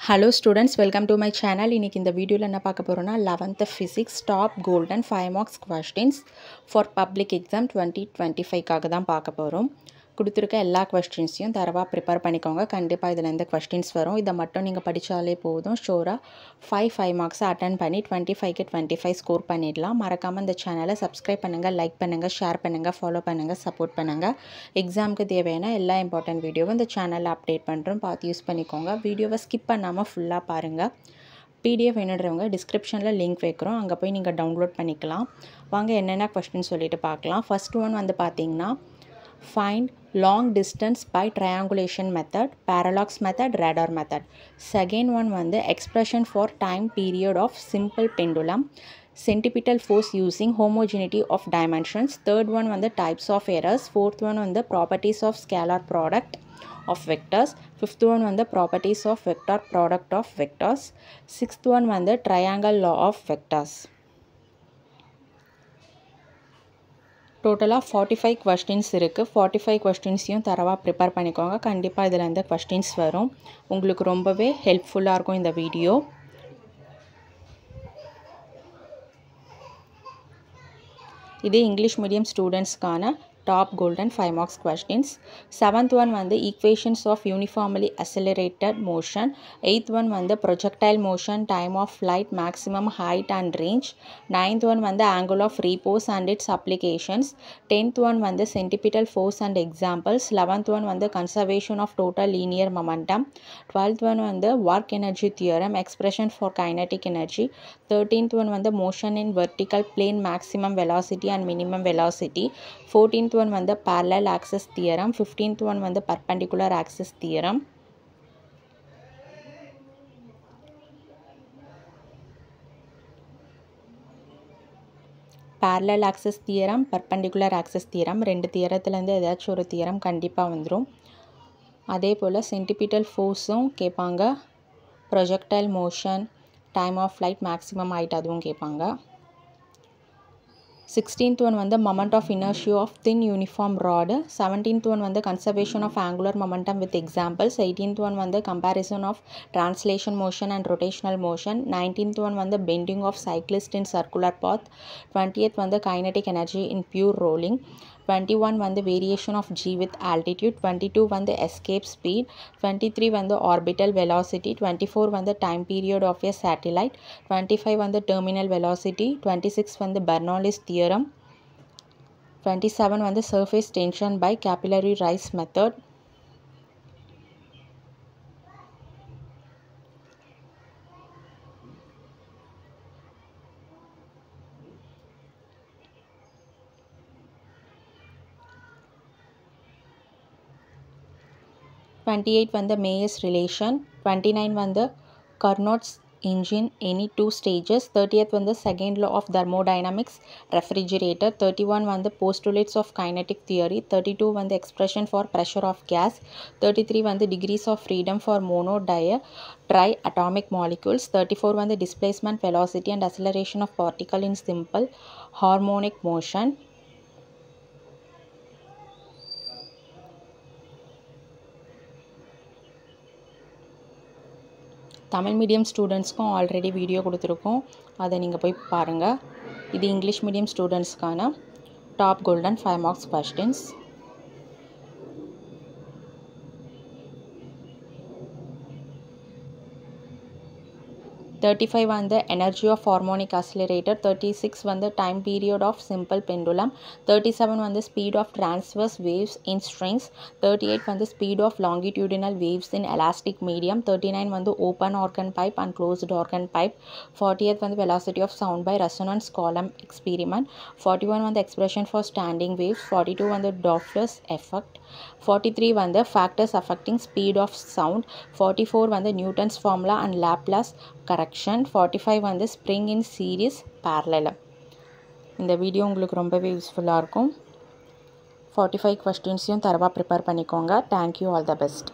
Hello students, welcome to my channel. இன்னைக்கு இந்த வீடியோல என்ன பார்க்க போறோம்னா 11th physics top golden 5 marks questions for public exam 2025 காக தான் பார்க்க போறோம். கொடுத்திருக்க எல்லா क्वेश्चंसையும் தரவா ப்ரிப்பேர் பண்ணிக்கோங்க. கண்டிப்பா இதுல இந்த क्वेश्चंस வரும். இத மட்டும் நீங்க படிச்சாலே போதும். ஷூரா 5 மார்க்ஸ் அட்டெண்ட் பண்ணி 25 க்கு 25 ஸ்கோர் பண்ணிடலாம். மறக்காம இந்த சேனலை சப்ஸ்கிரைப் பண்ணுங்க, லைக் பண்ணுங்க, ஷேர் பண்ணுங்க, ஃபாலோ பண்ணுங்க, சப்போர்ட் பண்ணுங்க. எக்ஸாம்க்கு தேவையான எல்லா இம்பார்ட்டன்ட் வீடியோவும் இந்த சேனல்ல அப்டேட் பண்றோம். பார்த்து யூஸ் பண்ணிக்கோங்க. வீடியோவை ஸ்கிப் பண்ணாம ஃபுல்லா பாருங்க. PDF வேணும்ன்றவங்க டிஸ்கிரிப்ஷன்ல லிங்க் வைக்கிறோம். அங்க போய் நீங்க டவுன்லோட் பண்ணிக்கலாம். வாங்க என்னென்ன क्वेश्चन சொல்லிட்டு பார்க்கலாம். ஃபர்ஸ்ட் ஒன் வந்து பாத்தீங்கன்னா find long distance by triangulation method, parallax method, radar method. Second one வந்து expression for time period of simple pendulum, centripetal force using homogeneity of dimensions. Third one வந்து types of errors. Fourth one வந்து properties of scalar product of vectors. Fifth one வந்து properties of vector product of vectors. Sixth one வந்து triangle law of vectors. டோட்டலாக 45 questions இருக்குது. 45 questionஸையும் தரவா prepare பண்ணிக்கோங்க. கண்டிப்பாக இதில் இந்த questions வரும். உங்களுக்கு ரொம்பவே ஹெல்ப்ஃபுல்லாக இருக்கும் இந்த வீடியோ. இது English medium ஸ்டூடெண்ட்ஸ்க்கான top golden 5 marks questions. 7th one வந்து equations of uniformly accelerated motion. 8th one வந்து projectile motion, time of flight, maximum height and range. 9th one வந்து angle of repose and its applications. 10th one வந்து centripetal force and examples. 11th one வந்து conservation of total linear momentum. 12th one வந்து work energy theorem, expression for kinetic energy. 13th one வந்து motion in vertical plane, maximum velocity and minimum velocity. 14th one வந்து parallel axis theorem. 15th one வந்து perpendicular axis theorem. parallel axis theorem, perpendicular axis theorem ரெண்டு தியரத்துலேருந்து ஏதாச்சும் ஒரு theorem கண்டிப்பாக வந்துடும். அதே போல் centripetal forceம் கேட்பாங்க, projectile motion, time of flight, maximum height அதுவும் கேட்பாங்க. 16th one வந்து moment of inertia of thin uniform rod. 17th one வந்து conservation of angular momentum with examples. 18th one வந்து comparison of translation motion and rotational motion. 19th one வந்து bending of cyclist in circular path. 20th வந்து kinetic energy in pure rolling. 21 வந்து variation of g with altitude. 22 வந்து escape speed. 23 வந்து orbital velocity. 24 வந்து time period of a satellite. 25 வந்து terminal velocity. 26 வந்து Bernoulli's theorem. 27 வந்து surface tension by capillary rise method. வந்து Mayer's relation. 29 வந்து Carnot's engine any two stages. 30th வந்து second law of thermodynamics, refrigerator. 31 வந்து postulates of kinetic theory. 32 வந்து expression for pressure of gas. 33 வந்து degrees of freedom for mono tri-atomic molecules. 34 வந்து displacement, velocity and acceleration of particle in simple harmonic motion. Tamil medium ஸ்டூடெண்ட்ஸ்க்கும் already video கொடுத்துருக்கோம், அதை நீங்கள் போய் பாருங்கள். இது இங்கிலீஷ் மீடியம் ஸ்டூடெண்ட்ஸ்க்கான டாப் கோல்டன் 5 மார்க்ஸ் questions. வந்து energy of harmonic accelerator. 36 வந்து time period of simple pendulum. 37 வந்து speed of transverse waves in strings. 38 வந்து speed of longitudinal waves in elastic medium. 39 வந்து open organ pipe and closed organ pipe. 40th வந்து velocity of sound by resonance column experiment. 41 வந்து expression for standing waves. 42 வந்து Doppler's effect. 43 வந்து factors affecting speed of sound. 44 வந்து Newton's formula and Laplace correction. 45 வந்து spring in series parallel. இந்த video உங்களுக்கு ரொம்பவே யூஸ்ஃபுல்லாக இருக்கும். 45 questionஸையும் தரவா ப்ரிப்பேர் பண்ணிக்கோங்க. Thank you, all the best.